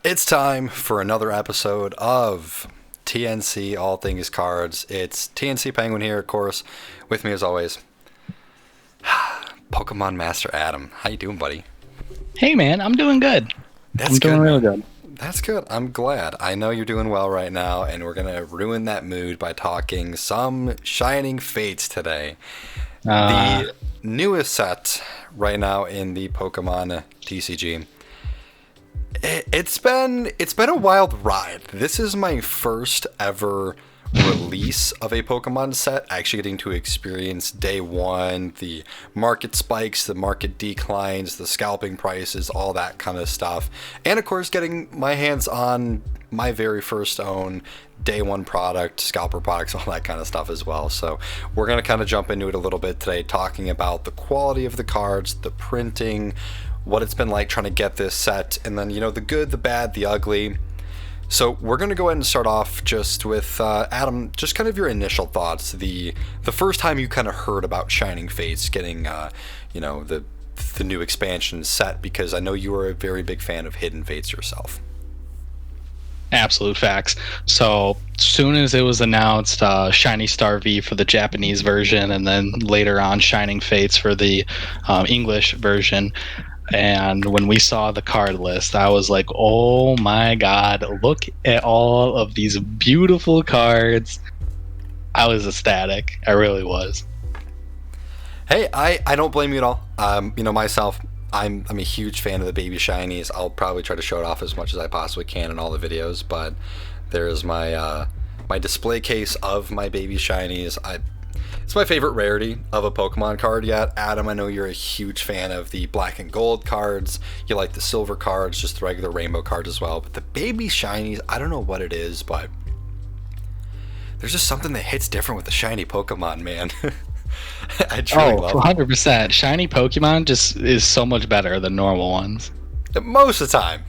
It's time for another episode of TNC All Things Cards. It's TNC Penguin here, of course. With me as always, Pokemon Master Adam. How you doing, buddy? Hey man, I'm doing good. I'm doing real good. That's good. I'm glad. I know you're doing well right now, and we're going to ruin that mood by talking some Shining Fates today. The newest set right now in the Pokemon TCG. It's been a wild ride. This is my first ever release of a Pokemon set, actually getting to experience day one, the market spikes, the market declines, the scalping prices, all that kind of stuff. And of course, getting my hands on my very first own day one product, scalper products, all that kind of stuff as well. So we're going to kind of jump into it a little bit today, talking about the quality of the cards, the printing, what it's been like trying to get this set, and then, the good, the bad, the ugly. So we're going to go ahead and start off just with, Adam, just kind of your initial thoughts, the first time you kind of heard about Shining Fates getting, the new expansion set, because I know you were a very big fan of Hidden Fates yourself. Absolute facts. So soon as it was announced, Shiny Star V for the Japanese version, and then later on Shining Fates for the English version. And when we saw the card list, I was like, oh my god, look at all of these beautiful cards. I was ecstatic. I really was. Hey, I don't blame you at all. Myself, I'm a huge fan of the baby shinies. I'll probably try to show it off as much as I possibly can in all the videos, but there's my my display case of my baby shinies. It's my favorite rarity of a Pokemon card yet. Adam, I know you're a huge fan of the black and gold cards. You like the silver cards, just the regular rainbow cards as well. But the baby shinies, I don't know what it is, but there's just something that hits different with the shiny Pokemon, man. I truly love 100%. Shiny Pokemon just is so much better than normal ones. Most of the time.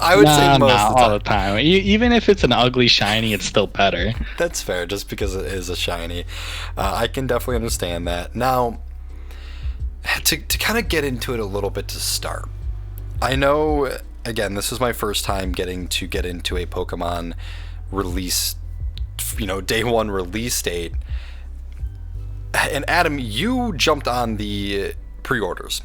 I would say most of the time. All the time. Even if it's an ugly shiny, it's still better. That's fair, just because it is a shiny. I can definitely understand that. Now, to kind of get into it a little bit to start, I know, again, this is my first time getting into a Pokemon release, day one release date. And Adam, you jumped on the pre-orders.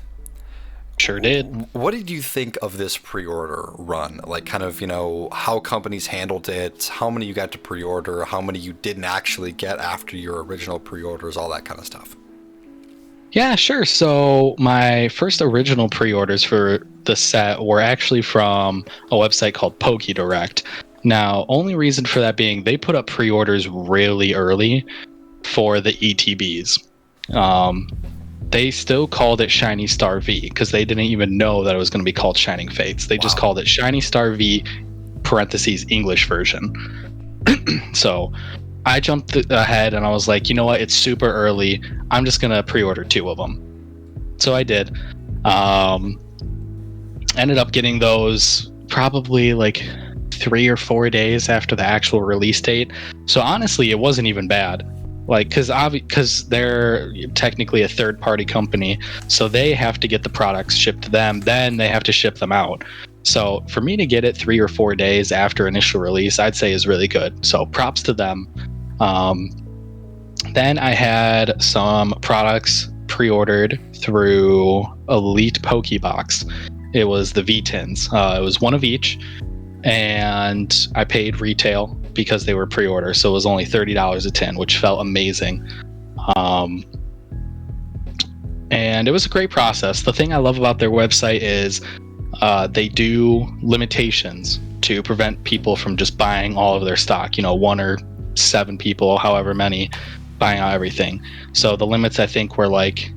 Sure did. What did you think of this pre-order run? Like, kind of, how companies handled it, how many you got to pre-order, how many you didn't actually get after your original pre-orders, all that kind of stuff. Yeah, sure. So my first original pre-orders for the set were actually from a website called PokeDirect. Now, only reason for that being they put up pre-orders really early for the ETBs. They still called it Shiny Star V because they didn't even know that it was going to be called Shining Fates. They just called it Shiny Star V parentheses English version. So I jumped ahead and I was like, you know what? It's super early. I'm just going to pre-order 2 of them. So I did. Ended up getting those probably like 3 or 4 days after the actual release date. So honestly, it wasn't even bad. Like, because they're technically a third-party company, so they have to get the products shipped to them, then they have to ship them out. So for me to get it 3 or 4 days after initial release, I'd say is really good. So props to them. Then I had some products pre-ordered through Elite Pokebox. It was the V-Tins. It was 1 of each, and I paid retail because they were pre-order, so it was only $30 a tin, which felt amazing. And it was a great process. The thing I love about their website is they do limitations to prevent people from just buying all of their stock. 1 or 7 people, however many, buying out everything. So the limits, I think, were like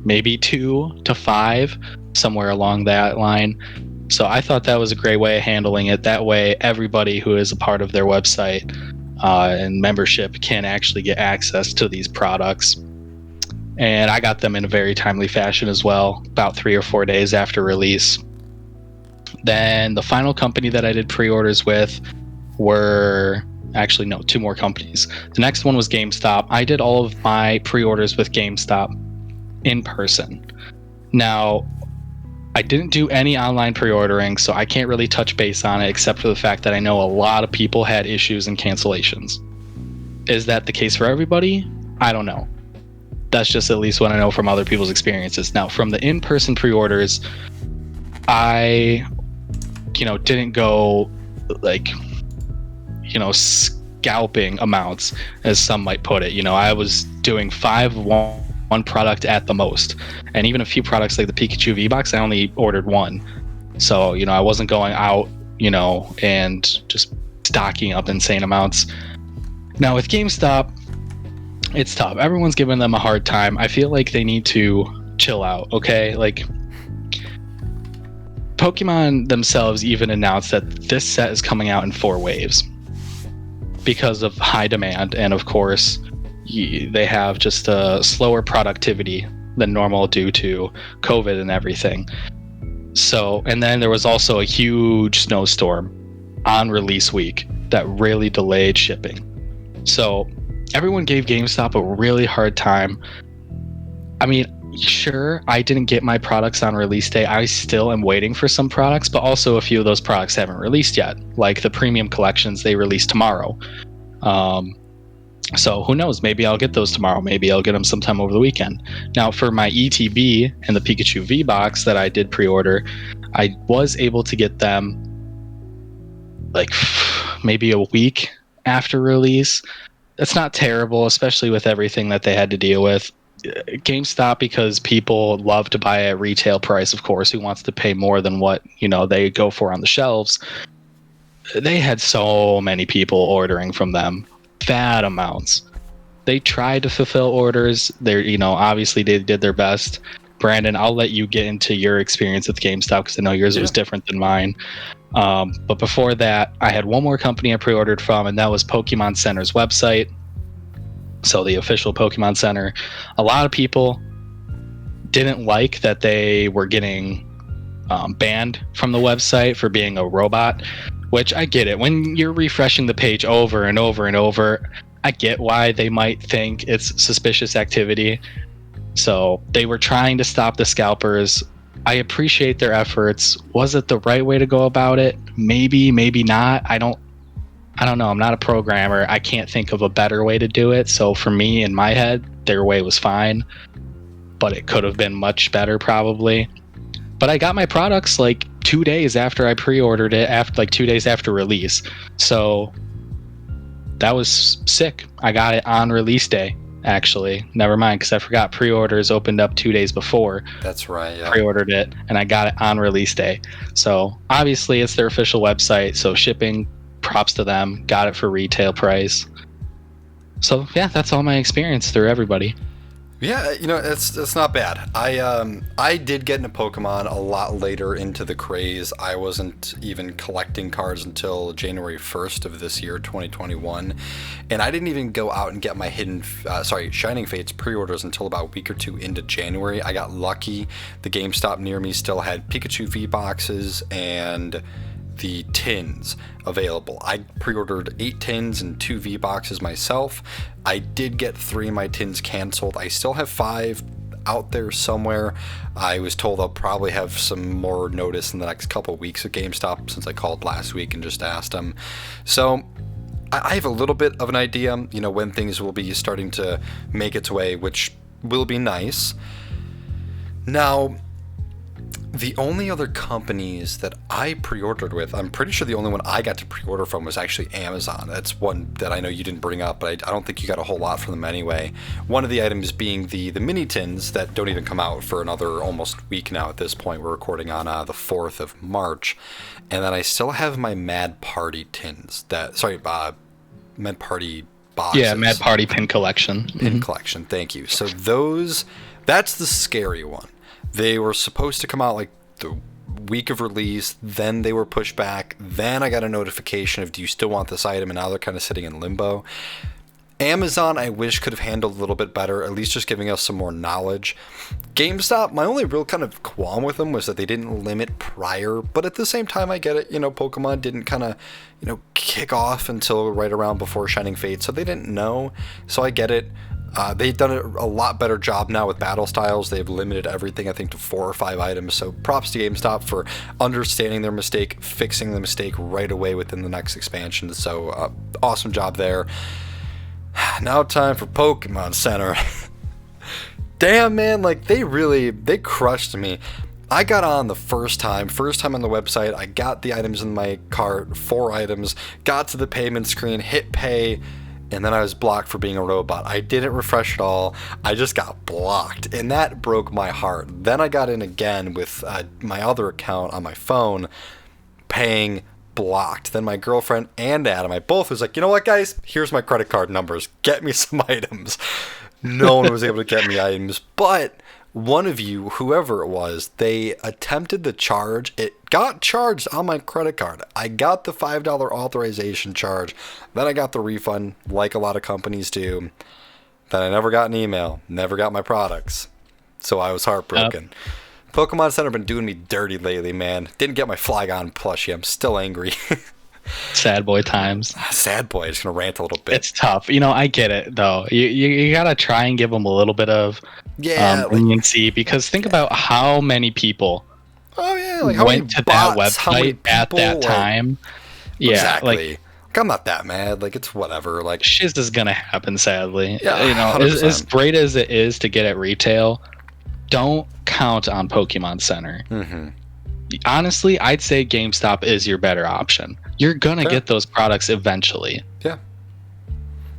maybe 2 to 5, somewhere along that line. So I thought that was a great way of handling it. That way, everybody who is a part of their website and membership can actually get access to these products. And I got them in a very timely fashion as well, about 3 or 4 days after release. Then the final company that I did pre-orders with were... Actually, no, 2 more companies. The next one was Gamestop. I did all of my pre-orders with Gamestop in person. Now, I didn't do any online pre-ordering, so I can't really touch base on it except for the fact that I know a lot of people had issues and cancellations. Is that the case for everybody? I don't know. That's just at least what I know from other people's experiences. Now, from the in-person pre-orders, I, didn't go like, scalping amounts, as some might put it. I was doing 5 one product at the most, and even a few products like the Pikachu V-Box, I only ordered 1. So I wasn't going out and just stocking up insane amounts. Now with GameStop, it's tough. Everyone's giving them a hard time. I feel like they need to chill out, okay? Like, Pokemon themselves even announced that this set is coming out in 4 waves because of high demand, and of course they have just a slower productivity than normal due to COVID and everything. So, and then there was also a huge snowstorm on release week that really delayed shipping. So everyone gave GameStop a really hard time. I mean, sure, I didn't get my products on release day. I still am waiting for some products, but also a few of those products haven't released yet, like the premium collections. They release tomorrow. So who knows? Maybe I'll get those tomorrow. Maybe I'll get them sometime over the weekend. Now, for my ETB and the Pikachu V-Box that I did pre-order, I was able to get them like maybe a week after release. That's not terrible, especially with everything that they had to deal with. GameStop, because people love to buy at retail price, of course. Who wants to pay more than what they go for on the shelves? They had so many people ordering from them, bad amounts. They tried to fulfill orders. They're obviously they did their best. Brandon, I'll let you get into your experience with GameStop because I know yours was different than mine. But before that, I had one more company I pre-ordered from, and that was Pokemon Center's website. So the official Pokemon Center. A lot of people didn't like that they were getting banned from the website for being a robot, which I get it. When you're refreshing the page over and over and over, I get why they might think it's suspicious activity. So they were trying to stop the scalpers. I appreciate their efforts. Was it the right way to go about it? Maybe, maybe not. I don't know. I'm not a programmer. I can't think of a better way to do it. So for me, in my head, their way was fine, but it could have been much better probably. But I got my products like 2 days after I pre-ordered it, after like 2 days after release. So that was sick. I got it on release day, actually. Never mind, because I forgot pre-orders opened up 2 days before. That's right, yeah. Pre-ordered it, and I got it on release day. So obviously it's their official website, so shipping, props to them. Got it for retail price. So yeah, that's all my experience through everybody. Yeah, it's not bad. I did get into Pokemon a lot later into the craze. I wasn't even collecting cards until January 1st of this year, 2021, and I didn't even go out and get my Shining Fates pre-orders until about a week or 2 into January. I got lucky. The GameStop near me still had Pikachu V-Boxes and the tins available. I pre-ordered 8 tins and 2 V-Boxes myself. I did get 3 of my tins canceled. I still have 5 out there somewhere. I was told I'll probably have some more notice in the next couple of weeks at GameStop since I called last week and just asked them. So I have a little bit of an idea, when things will be starting to make its way, which will be nice. Now, the only other companies that I pre-ordered with, I'm pretty sure the only one I got to pre-order from was actually Amazon. That's one that I know you didn't bring up, but I don't think you got a whole lot from them anyway. One of the items being the mini tins that don't even come out for another almost week now at this point. We're recording on the 4th of March. And then I still have my Mad Party tins. Mad Party boxes. Yeah, Mad Party pin collection. Pin collection, thank you. So that's the scary one. They were supposed to come out like the week of release, then they were pushed back, then I got a notification of, do you still want this item? And now they're kind of sitting in limbo. Amazon, I wish, could have handled a little bit better, at least just giving us some more knowledge. GameStop, my only real kind of qualm with them was that they didn't limit prior, but at the same time, I get it. Pokemon didn't kind of, kick off until right around before Shining Fate, so they didn't know, so I get it. They've done a lot better job now with battle styles. They've limited everything, I think, to 4 or 5 items. So props to GameStop for understanding their mistake, fixing the mistake right away within the next expansion. So awesome job there. Now time for Pokemon Center. Damn, man, like they crushed me. I got on the first time on the website. I got the items in my cart, 4 items, got to the payment screen, hit pay, and then I was blocked for being a robot. I didn't refresh at all. I just got blocked, and that broke my heart. Then I got in again with my other account on my phone, paying, blocked. Then my girlfriend and Adam, I both was like, you know what, guys? Here's my credit card numbers. Get me some items. No one was able to get me items, but one of you, whoever it was, they attempted the charge. It got charged on my credit card. I got the $5 authorization charge. Then I got the refund, like a lot of companies do. Then I never got an email, never got my products. So I was heartbroken. Pokemon Center been doing me dirty lately, man. Didn't get my Flygon plushie. I'm still angry. Sad boy times. Sad boy. Just gonna rant a little bit. It's tough. I get it though. You gotta try and give them a little bit of leniency, because think about how many people went to that website at that time. Yeah, exactly. Like I'm not that mad. Like it's whatever. Like shiz is gonna happen. Sadly, yeah, as great as it is to get at retail, don't count on Pokemon Center. Mm-hmm. Honestly, I'd say GameStop is your better option. You're gonna get those products eventually. Yeah,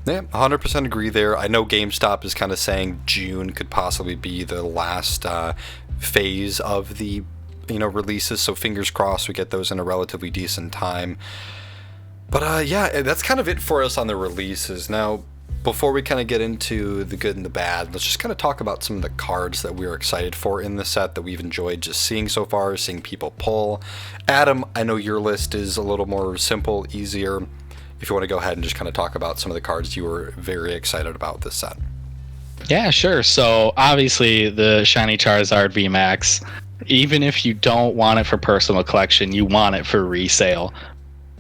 100% agree there. I know GameStop is kind of saying June could possibly be the last phase of the releases, so fingers crossed we get those in a relatively decent time. But yeah, that's kind of it for us on the releases. Now, before we kind of get into the good and the bad, let's just kind of talk about some of the cards that we're excited for in the set that we've enjoyed just seeing so far, seeing people pull. Adam, I know your list is a little more simple, easier. If you want to go ahead and just kind of talk about some of the cards you were very excited about this set. Yeah, sure. So obviously the shiny Charizard Vmax, even if you don't want it for personal collection, you want it for resale.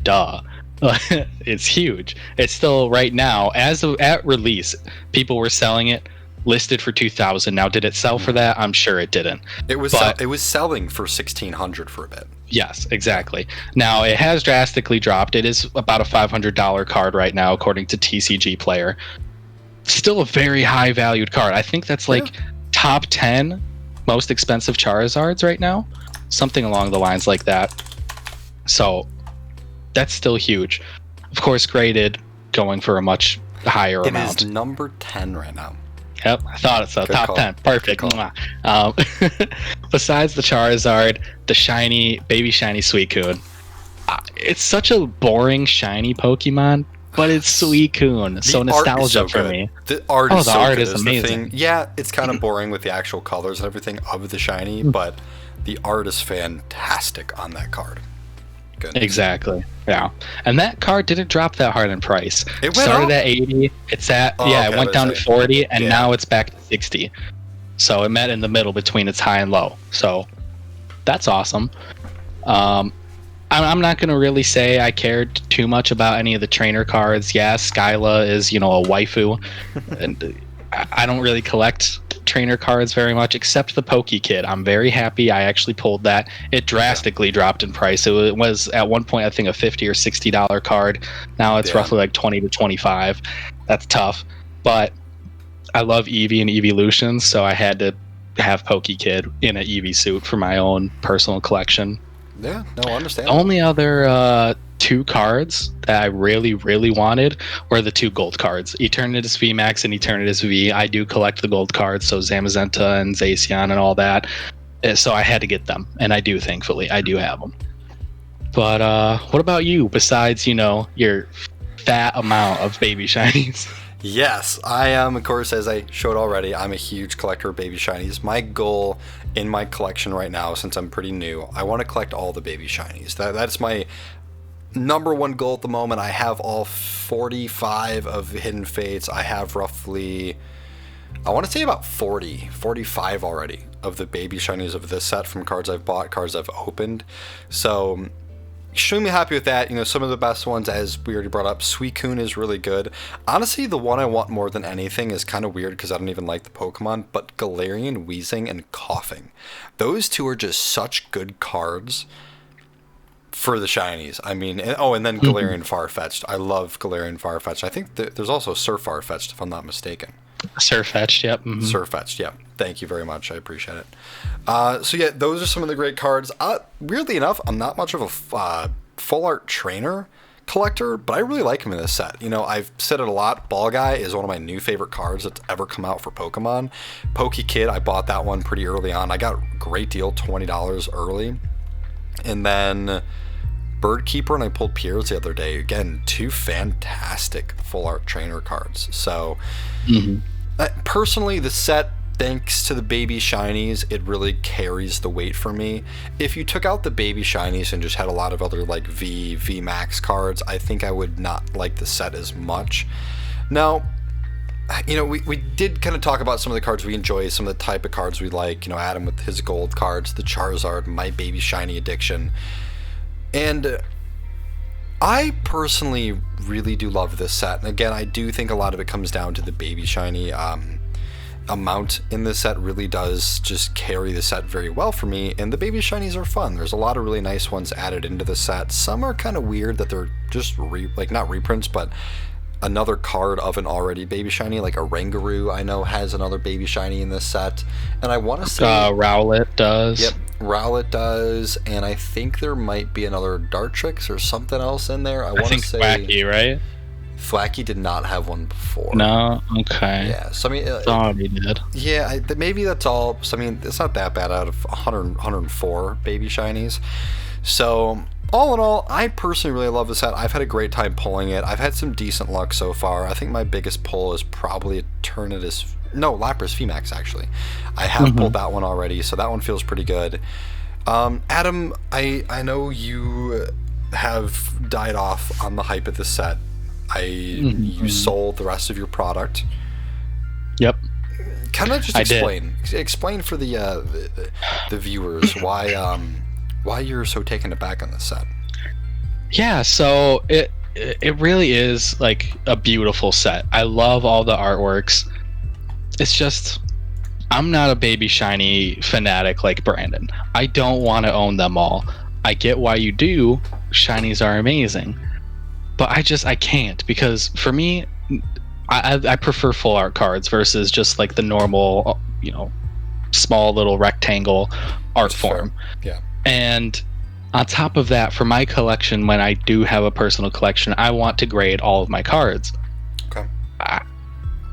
Duh. It's huge. It's still right now at release, people were selling it listed for 2,000. Now, did it sell for that? I'm sure it didn't. It was selling for 1,600 for a bit. Yes, exactly. Now it has drastically dropped. It is about a $500 card right now, according to TCG Player. Still a very high valued card. I think that's like top 10 most expensive Charizards right now, something along the lines like that. So that's still huge. Of course, graded, going for a much higher amount. It is number 10 right now. Yep, I thought it's a top call. 10. Perfect. Besides the Charizard, the baby shiny Suicune. It's such a boring shiny Pokemon, but it's Suicune. So nostalgia for me. The art is so art good is amazing. Yeah, it's kind of boring with the actual colors and everything of the shiny, but the art is fantastic on that card. Goodness. Exactly. Yeah. And that card didn't drop that hard in price. It started at 80. It's at it went down to 40, and now it's back to 60. So it met in the middle between its high and low. So that's awesome. I'm not going to really say I cared too much about any of the trainer cards. Yeah, Skyla is, a waifu. And I don't really collect trainer cards very much, except the Poke Kid. I'm very happy I actually pulled that. It drastically dropped in price. It was at one point, I think, a $50 or $60 card. Now it's roughly like 20 to 25. That's tough. But I love Eevee and Eeveelutions, so I had to have Poke Kid in an Eevee suit for my own personal collection. Yeah, no, I understand. The only other 2 cards that I really, really wanted were the 2 gold cards, Eternatus VMAX and Eternatus V. I do collect the gold cards, so Zamazenta and Zacian and all that. So I had to get them, and I do, thankfully. I do have them. But what about you, besides, your fat amount of baby shinies? Yes, I am, of course, as I showed already, I'm a huge collector of baby shinies. My goal in my collection right now, since I'm pretty new, I want to collect all the baby shinies. That's my number one goal at the moment. I have all 45 of Hidden Fates. I have roughly, I want to say about 45 already of the baby shinies of this set from cards I've bought, cards I've opened. So extremely happy with that. Some of the best ones, as we already brought up, Suicune is really good. Honestly, the one I want more than anything is kind of weird because I don't even like the Pokemon, but Galarian, Weezing, and Coughing. Those two are just such good cards for the shinies. I mean, and then Galarian Farfetch'd. I love Galarian Farfetch'd. I think there's also Sir Farfetch'd, if I'm not mistaken. Sirfetch'd, yep. Mm-hmm. Sirfetch'd, yeah. Thank you very much. I appreciate it. So yeah, those are some of the great cards. Weirdly enough, I'm not much of a full art trainer collector, but I really like him in this set. I've said it a lot. Ball Guy is one of my new favorite cards that's ever come out for Pokemon. Pokekid, I bought that one pretty early on. I got a great deal, $20 early. And then Birdkeeper, and I pulled Pierre's the other day. Again, two fantastic full art trainer cards. So personally, the set, thanks to the baby shinies, it really carries the weight for me. If you took out the baby shinies and just had a lot of other like Vmax cards, I think I would not like the set as much. Now, we did kind of talk about some of the cards we enjoy, some of the type of cards we like. Adam with his gold cards, the Charizard, my baby shiny addiction. And I personally really do love this set. And again, I do think a lot of it comes down to the baby shiny amount in this set really does just carry the set very well for me. And the baby shinies are fun. There's a lot of really nice ones added into the set. Some are kind of weird that they're just not reprints, but another card of an already baby shiny, like a Rangaroo I know has another baby shiny in this set. And I want to say Rowlet does. Yep, Rowlet does, and I think there might be another Dartrix or something else in there. I want to say Thwacky, right? Thwacky did not have one before. No, okay. Yeah, so I mean, thought he did. Yeah, maybe that's all. So I mean, it's not that bad out of 104 baby shinies. So all in all, I personally really love this set. I've had a great time pulling it. I've had some decent luck so far. I think my biggest pull is probably Lapras Vmax, actually. I have pulled that one already, so that one feels pretty good. Adam, I know you have died off on the hype of this set. You sold the rest of your product. Yep. Kind of just explain for the viewers why you're so taken aback on this set. Yeah, so it really is like a beautiful set. I love all the artworks. It's just, I'm not a baby shiny fanatic like Brandon. I don't want to own them all. I get why you do. Shinies are amazing. But I can't, because for me, I prefer full art cards versus just like the normal, small little rectangle art form. Yeah. And on top of that, for my collection, when I do have a personal collection, I want to grade all of my cards. Okay. I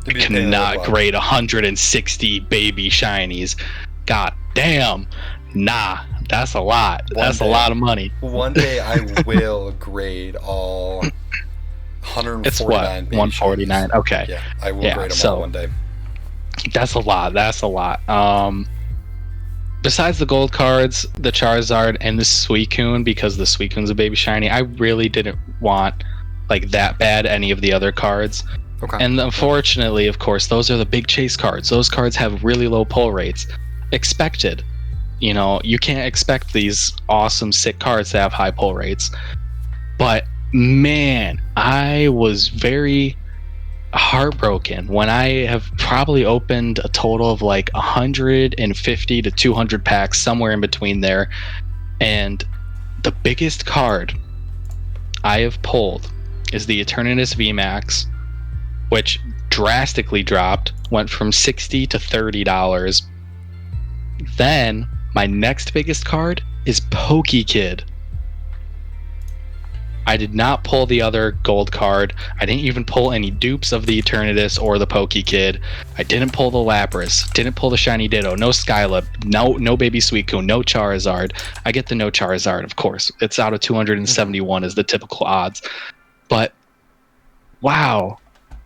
cannot grade 160 baby shinies. God damn. Nah, that's a lot. That's a lot of money. One day I will grade all 149 It's what? 149. Okay. Yeah, I will grade them all one day. That's a lot. Besides the gold cards, the Charizard, and the Suicune, because the Suicune's a baby shiny, I really didn't want like that bad any of the other cards. Okay. And unfortunately, of course, those are the big chase cards. Those cards have really low pull rates. Expected. You can't expect these awesome, sick cards to have high pull rates. But man, I was very heartbroken when I have probably opened a total of like 150 to 200 packs, somewhere in between there. And the biggest card I have pulled is the Eternatus VMAX, which drastically dropped, went from $60 to $30. Then my next biggest card is Pokekid. I did not pull the other gold card. I didn't even pull any dupes of the Eternatus or the Pokekid. I didn't pull the Lapras. Didn't pull the Shiny Ditto. No Skylip. No Baby Suicune. No Charizard. I get the no Charizard, of course. It's out of 271 is the typical odds. But, wow.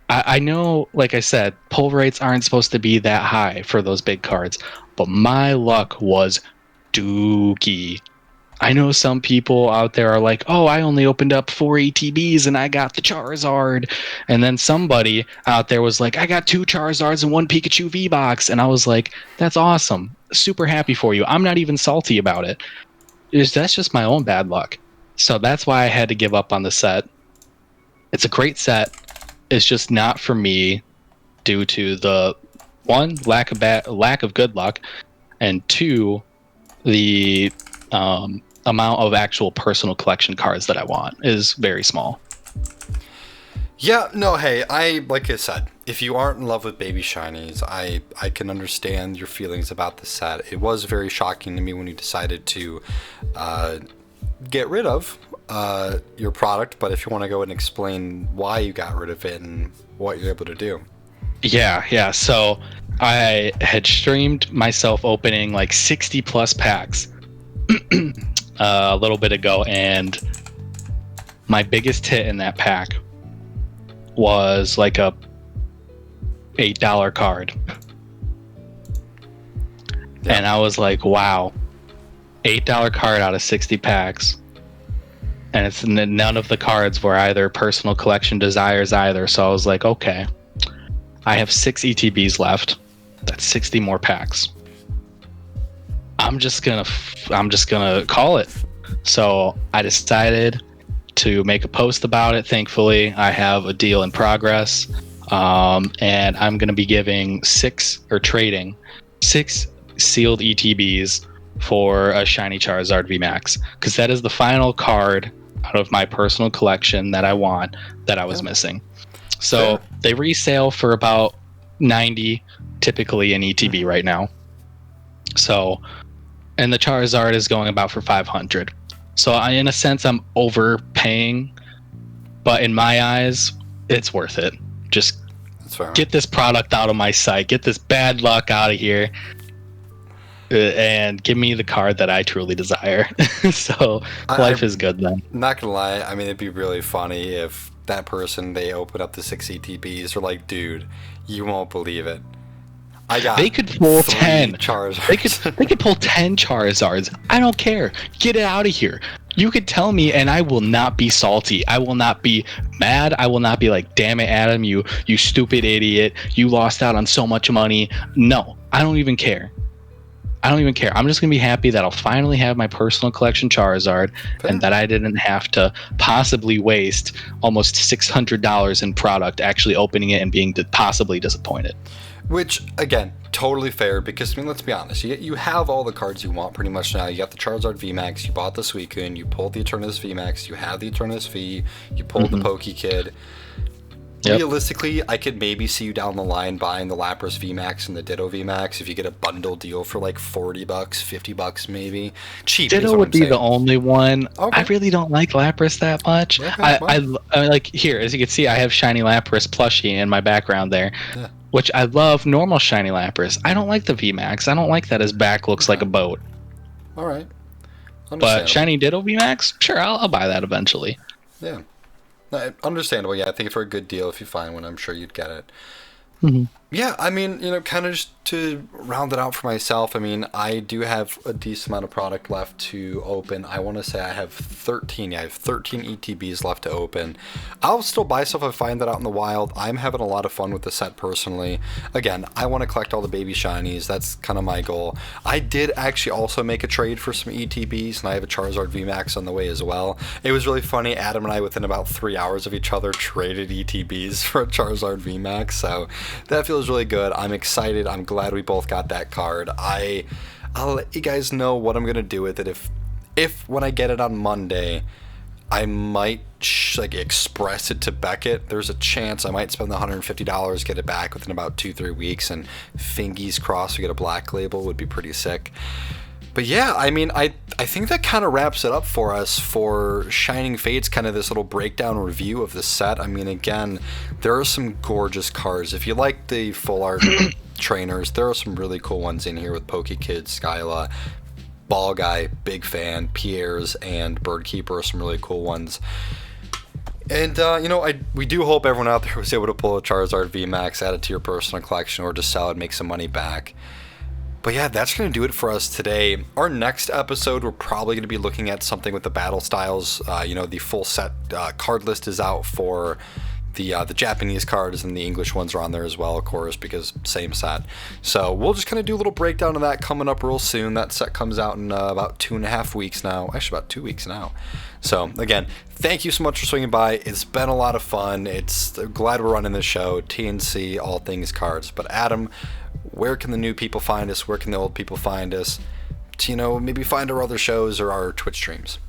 I know, like I said, pull rates aren't supposed to be that high for those big cards. But my luck was dookie. I know some people out there are like, oh, I only opened up 4 ETBs and I got the Charizard. And then somebody out there was like, I got 2 Charizards and 1 Pikachu V-Box. And I was like, that's awesome. Super happy for you. I'm not even salty about it. That's just my own bad luck. So that's why I had to give up on the set. It's a great set. It's just not for me due to the one, lack of good luck, and two, the amount of actual personal collection cards that I want is very small. Yeah, no, hey, like I said, if you aren't in love with baby shinies, I can understand your feelings about the set. It was very shocking to me when you decided to get rid of your product, but if you want to go ahead and explain why you got rid of it and what you're able to do. Yeah. So I had streamed myself opening like 60 plus packs a little bit ago, and my biggest hit in that pack was like a $8 card. Yeah. And I was like, wow, $8 card out of 60 packs. And it's none of the cards were either personal collection desires either. So I was like, okay, I have 6 ETBs left. That's 60 more packs. I'm just gonna call it. So I decided to make a post about it. Thankfully, I have a deal in progress, and I'm gonna be trading 6 sealed ETBs for a shiny Charizard Vmax, because that is the final card out of my personal collection that I want that I was missing. So they resale for about 90 typically in ETB right now. So, and the Charizard is going about for 500. So in a sense, I'm overpaying, but in my eyes, it's worth it. Just get this product out of my sight, get this bad luck out of here, and give me the card that I truly desire. So life is good then. Not gonna lie, I mean, it'd be really funny if that person, they open up the 6 ETBs, are like, dude, you won't believe it, they could pull 10 Charizards. They could pull 10 Charizards. I don't care. Get it out of here. You could tell me and I will not be salty. I will not be mad. I will not be like, damn it, Adam, you stupid idiot. You lost out on so much money. No, I don't even care. I'm just going to be happy that I'll finally have my personal collection Charizard and that I didn't have to possibly waste almost $600 in product actually opening it and being possibly disappointed. Which, again, totally fair, because, I mean, let's be honest. You have all the cards you want pretty much now. You got the Charizard VMAX, you bought the Suicune, you pulled the Eternatus VMAX, you have the Eternatus V, you pulled the Pokekid. Yep. Realistically, I could maybe see you down the line buying the Lapras VMAX and the Ditto VMAX if you get a bundle deal for like $40, $50 maybe. Cheap. Ditto would be the only one. Okay. I really don't like Lapras that much. Okay, I like, here, as you can see, I have shiny Lapras plushie in my background there. Yeah. Which I love normal shiny Lapras. I don't like the VMAX. I don't like that his back looks like a boat. All right. But shiny Ditto VMAX, sure, I'll buy that eventually. Yeah. Understandable. Yeah, I think for a good deal, if you find one, I'm sure you'd get it. Mm-hmm. Yeah, I mean, kind of just to round it out for myself, I mean, I do have a decent amount of product left to open. I want to say I have 13. Yeah, I have 13 ETBs left to open. I'll still buy stuff if I find that out in the wild. I'm having a lot of fun with the set personally. Again, I want to collect all the baby shinies. That's kind of my goal. I did actually also make a trade for some ETBs, and I have a Charizard VMAX on the way as well. It was really funny. Adam and I, within about 3 hours of each other, traded ETBs for a Charizard VMAX, so that feels really good. I'm excited. I'm glad we both got that card. I'll let you guys know what I'm gonna do with it. If when I get it on Monday, I might express it to Beckett. There's a chance I might spend the $150, get it back within about 2-3 weeks, and fingies crossed we get a black label. Would be pretty sick. But yeah, I mean, I think that kind of wraps it up for us for Shining Fates, kind of this little breakdown review of the set. I mean, again, there are some gorgeous cards. If you like the full art trainers, there are some really cool ones in here with Pokekid, Skyla, Ball Guy, big fan, Pierre's, and Birdkeeper are some really cool ones. And, we do hope everyone out there was able to pull a Charizard VMAX, add it to your personal collection, or just sell it and make some money back. But yeah, that's going to do it for us today. Our next episode, we're probably going to be looking at something with the battle styles. The full set card list is out for The Japanese cards and the English ones are on there as well, of course, because same set. So we'll just kind of do a little breakdown of that coming up real soon. That set comes out in about 2.5 weeks now. Actually, about 2 weeks now. So again, thank you so much for swinging by. It's been a lot of fun. Glad we're running this show, TNC, all things cards. But Adam, where can the new people find us? Where can the old people find us? To, maybe find our other shows or our Twitch streams.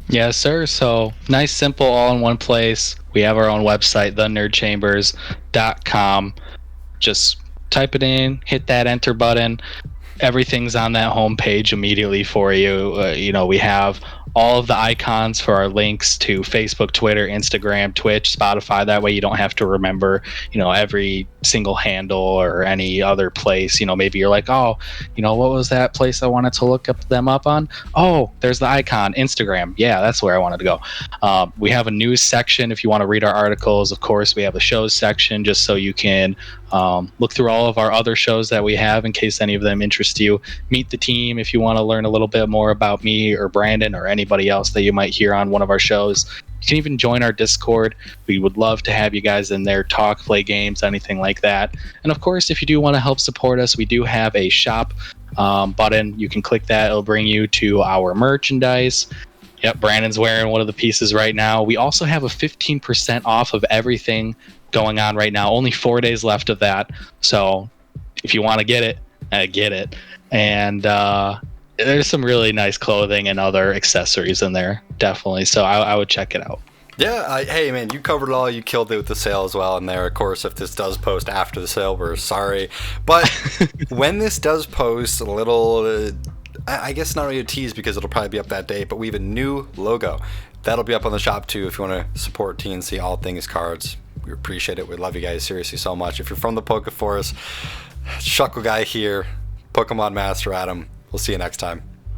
Yes, sir. So nice, simple, all in one place. We have our own website, thenerdchambers.com. Just type it in, hit that enter button. Everything's on that homepage immediately for you. We have all of the icons for our links to Facebook, Twitter, Instagram, Twitch, Spotify. That way you don't have to remember, every single handle or any other place. Maybe you're like, oh, what was that place I wanted to look them up on? Oh, there's the icon, Instagram. Yeah, that's where I wanted to go. We have a news section if you want to read our articles. Of course, we have a shows section just so you can look through all of our other shows that we have in case any of them interest you. Meet the team if you want to learn a little bit more about me or Brandon or anybody else that you might hear on one of our shows. You can even join our Discord. We would love to have you guys in there, talk, play games, anything like that. And of course, if you do want to help support us, we do have a shop button. You can click that. It'll bring you to our merchandise. Yep, Brandon's wearing one of the pieces right now. We also have a 15% off of everything going on right now. Only 4 days left of that. So if you want to get it, get it. And there's some really nice clothing and other accessories in there, definitely. So I would check it out. Yeah, hey man, you covered it all. You killed it with the sale as well in there. Of course, if this does post after the sale, we're sorry. But when this does post, a little, I guess not really a tease because it'll probably be up that day, but we have a new logo. That'll be up on the shop too if you want to support TNC, all things cards. We appreciate it. We love you guys seriously so much. If you're from the Pokeforest, Shuckle Guy here, Pokemon Master Adam. We'll see you next time.